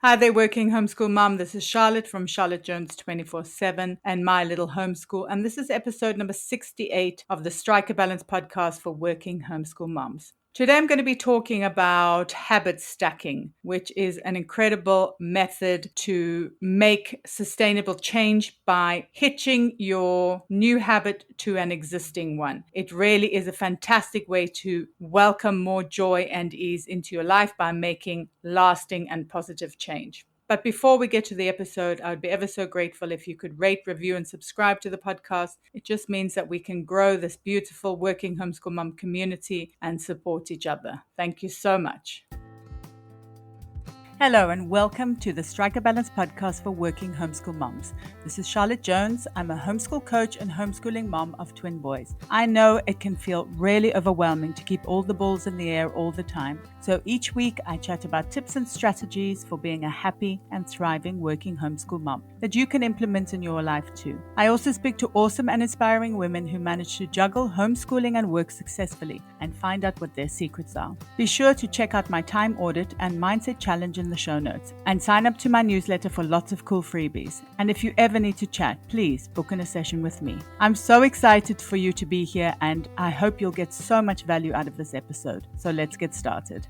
Hi there, Working Homeschool Mom. This is Charlotte from Charlotte Jones 24/7 and My Little Homeschool. And this is episode number 68 of the Strike a Balance podcast for Working Homeschool Moms. Today I'm going to be talking about habit stacking, which is an incredible method to make sustainable change by hitching your new habit to an existing one. It really is a fantastic way to welcome more joy and ease into your life by making lasting and positive change. But before we get to the episode, I would be ever so grateful if you could rate, review, and subscribe to the podcast. It just means that we can grow this beautiful Working Homeschool Mom community and support each other. Thank you so much. Hello and welcome to the Strike a Balance podcast for Working Homeschool Moms. This is Charlotte Jones. I'm a homeschool coach and homeschooling mom of twin boys. I know it can feel really overwhelming to keep all the balls in the air all the time. So each week I chat about tips and strategies for being a happy and thriving working homeschool mom that you can implement in your life too. I also speak to awesome and inspiring women who manage to juggle homeschooling and work successfully and find out what their secrets are. Be sure to check out my time audit and mindset challenge in the show notes and sign up to my newsletter for lots of cool freebies. And if you ever need to chat, please book in a session with me. I'm so excited for you to be here and I hope you'll get so much value out of this episode. So let's get started.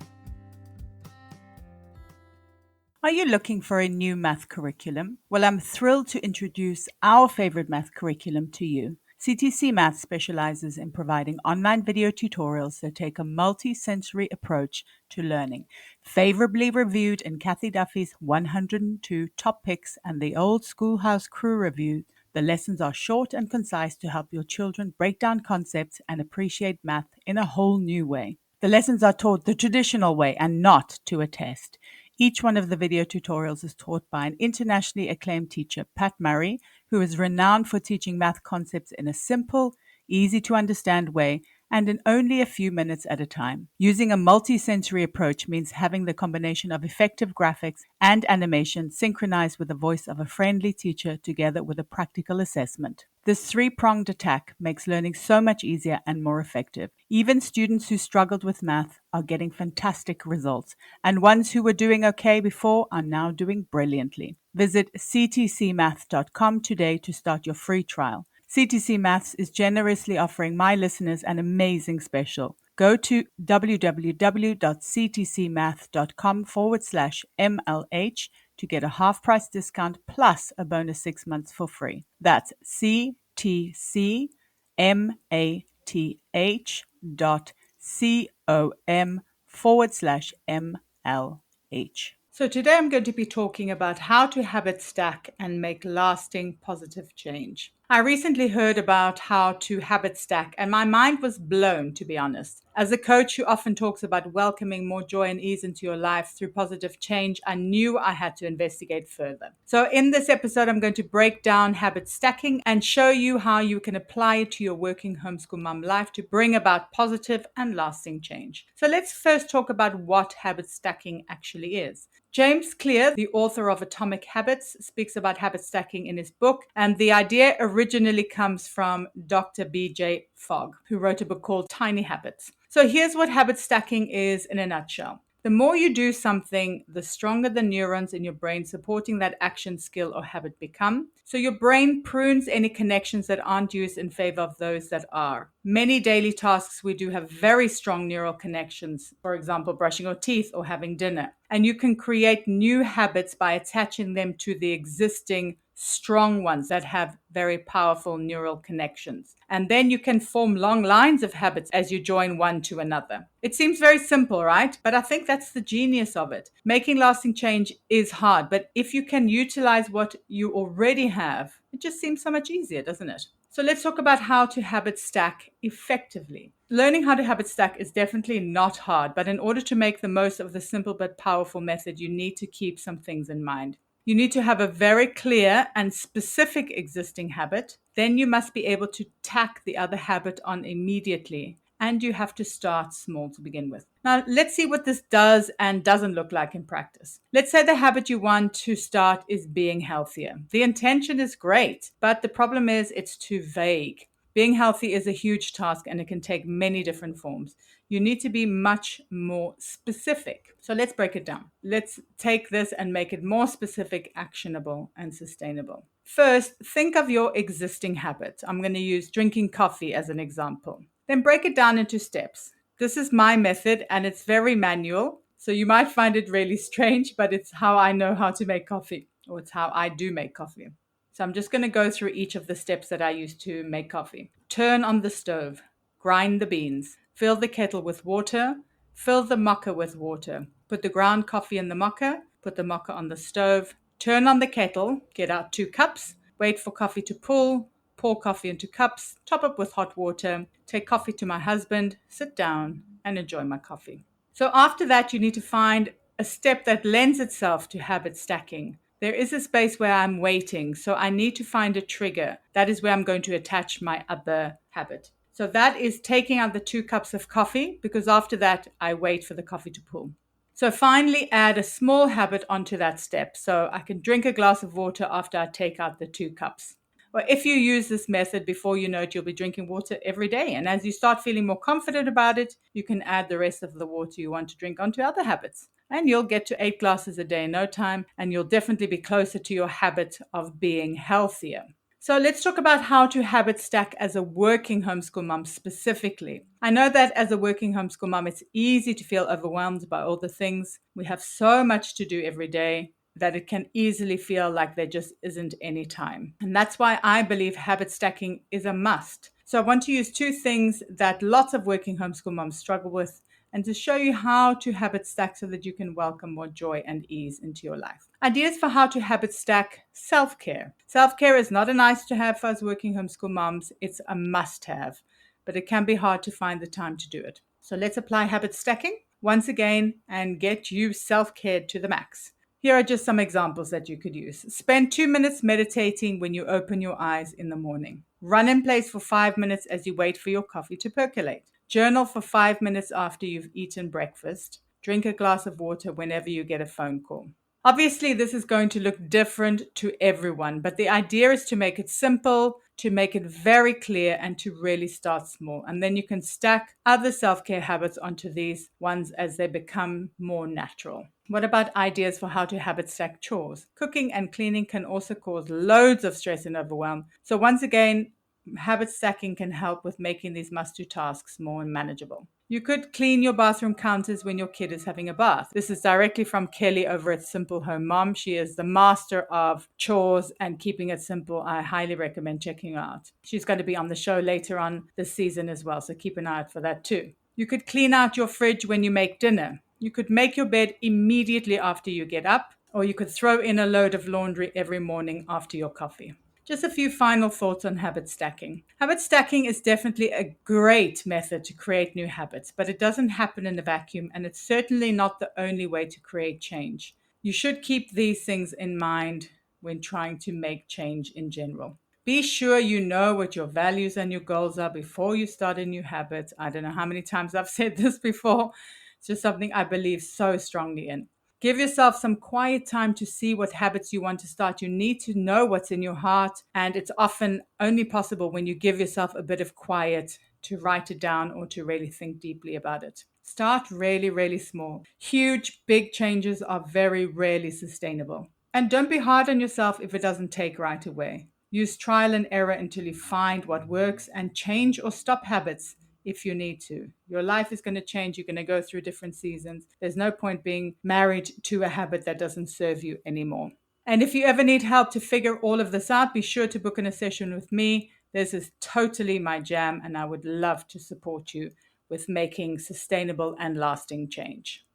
Are you looking for a new math curriculum? Well, I'm thrilled to introduce our favorite math curriculum to you. CTCMath specializes in providing online video tutorials that take a multi-sensory approach to learning. Favorably reviewed in Cathy Duffy's 102 Top Picks and the old Schoolhouse Crew Review, the lessons are short and concise to help your children break down concepts and appreciate math in a whole new way. The lessons are taught the traditional way and not to a test. Each one of the video tutorials is taught by an internationally acclaimed teacher, Pat Murray, who is renowned for teaching math concepts in a simple, easy to understand way and in only a few minutes at a time. Using a multi-sensory approach means having the combination of effective graphics and animation synchronized with the voice of a friendly teacher together with a practical assessment. This three-pronged attack makes learning so much easier and more effective. Even students who struggled with math are getting fantastic results, and ones who were doing okay before are now doing brilliantly. Visit ctcmath.com today to start your free trial. CTC Maths is generously offering my listeners an amazing special. Go to www.ctcmath.com/MLH to get a half-price discount plus a bonus 6 months for free. That's ctcmath.com/MLH. So today I'm going to be talking about how to habit stack and make lasting positive change. I recently heard about how to habit stack and my mind was blown, to be honest. As a coach who often talks about welcoming more joy and ease into your life through positive change, I knew I had to investigate further. So in this episode, I'm going to break down habit stacking and show you how you can apply it to your working homeschool mom life to bring about positive and lasting change. So let's first talk about what habit stacking actually is. James Clear, the author of Atomic Habits, speaks about habit stacking in his book, and the idea originally comes from Dr. B.J. Fogg, who wrote a book called Tiny Habits. So here's what habit stacking is in a nutshell. The more you do something, the stronger the neurons in your brain supporting that action, skill, or habit become. So your brain prunes any connections that aren't used in favor of those that are. Many daily tasks we do have very strong neural connections, for example, brushing your teeth or having dinner. And you can create new habits by attaching them to the existing strong ones that have very powerful neural connections. And then you can form long lines of habits as you join one to another. It seems very simple, right? But I think that's the genius of it. Making lasting change is hard, but if you can utilize what you already have, it just seems so much easier, doesn't it? So let's talk about how to habit stack effectively. Learning how to habit stack is definitely not hard, but in order to make the most of the simple but powerful method, you need to keep some things in mind. You need to have a very clear and specific existing habit. Then you must be able to tack the other habit on immediately. And you have to start small to begin with. Now, let's see what this does and doesn't look like in practice. Let's say the habit you want to start is being healthier. The intention is great, but the problem is it's too vague. Being healthy is a huge task and it can take many different forms. You need to be much more specific. So let's break it down. Let's take this and make it more specific, actionable, and sustainable. First, think of your existing habit. I'm going to use drinking coffee as an example. Then break it down into steps. This is my method and it's very manual. So you might find it really strange, but it's how I know how to make coffee, or it's how I do make coffee. So I'm just going to go through each of the steps that I use to make coffee. Turn on the stove, grind the beans, fill the kettle with water, fill the mocha with water, put the ground coffee in the mocha, put the mocha on the stove, turn on the kettle, get out 2 cups, wait for coffee to pull, pour coffee into cups, top up with hot water, take coffee to my husband, sit down and enjoy my coffee. So after that, you need to find a step that lends itself to habit stacking. There is a space where I'm waiting, so I need to find a trigger. That is where I'm going to attach my other habit. So that is taking out the 2 cups of coffee, because after that, I wait for the coffee to pull. So finally, add a small habit onto that step. So I can drink a glass of water after I take out the 2 cups. Or if you use this method, before you know it, you'll be drinking water every day. And as you start feeling more confident about it, you can add the rest of the water you want to drink onto other habits. And you'll get to 8 glasses a day in no time, and you'll definitely be closer to your habit of being healthier. So let's talk about how to habit stack as a working homeschool mom specifically. I know that as a working homeschool mom, it's easy to feel overwhelmed by all the things. We have so much to do every day that it can easily feel like there just isn't any time. And that's why I believe habit stacking is a must. So I want to use 2 things that lots of working homeschool moms struggle with, and to show you how to habit stack so that you can welcome more joy and ease into your life. Ideas for how to habit stack: self-care. Self-care is not a nice to have for us working homeschool moms, it's a must have, but it can be hard to find the time to do it. So let's apply habit stacking once again and get you self-cared to the max. Here are just some examples that you could use. Spend 2 minutes meditating when you open your eyes in the morning. Run in place for 5 minutes as you wait for your coffee to percolate. Journal for 5 minutes after you've eaten breakfast. Drink a glass of water whenever you get a phone call. Obviously, this is going to look different to everyone, but the idea is to make it simple, to make it very clear, and to really start small. And then you can stack other self-care habits onto these ones as they become more natural. What about ideas for how to habit stack chores? Cooking and cleaning can also cause loads of stress and overwhelm. So once again, habit stacking can help with making these must-do tasks more manageable. You could clean your bathroom counters when your kid is having a bath. This is directly from Kelly over at Simple Home Mom. She is the master of chores and keeping it simple. I highly recommend checking her out. She's going to be on the show later on this season as well, so keep an eye out for that too. You could clean out your fridge when you make dinner. You could make your bed immediately after you get up, or you could throw in a load of laundry every morning after your coffee. Just a few final thoughts on habit stacking. Habit stacking is definitely a great method to create new habits, but it doesn't happen in a vacuum, and it's certainly not the only way to create change. You should keep these things in mind when trying to make change in general. Be sure you know what your values and your goals are before you start a new habit. I don't know how many times I've said this before. It's just something I believe so strongly in. Give yourself some quiet time to see what habits you want to start. You need to know what's in your heart, and it's often only possible when you give yourself a bit of quiet to write it down or to really think deeply about it. Start really, really small. Huge, big changes are very rarely sustainable. And don't be hard on yourself if it doesn't take right away. Use trial and error until you find what works, and change or stop habits if you need to. Your life is going to change. You're going to go through different seasons. There's no point being married to a habit that doesn't serve you anymore. And if you ever need help to figure all of this out, be sure to book in a session with me. This is totally my jam, and I would love to support you with making sustainable and lasting change.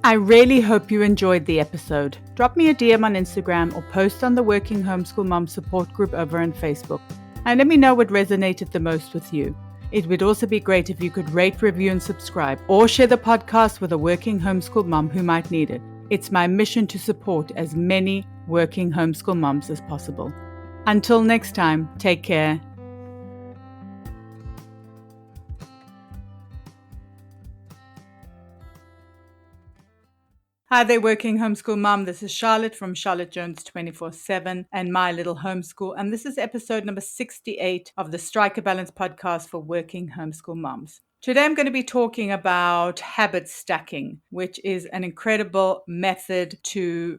I really hope you enjoyed the episode. Drop me a DM on Instagram or post on the Working Homeschool Mom support group over on Facebook, and let me know what resonated the most with you. It would also be great if you could rate, review, and subscribe, or share the podcast with a working homeschool mom who might need it. It's my mission to support as many working homeschool moms as possible. Until next time, take care. Hi there, Working Homeschool Mom. This is Charlotte from Charlotte Jones 24/7 and My Little Homeschool. And this is episode number 68 of the Strike a Balance podcast for Working Homeschool Moms. Today I'm going to be talking about habit stacking, which is an incredible method to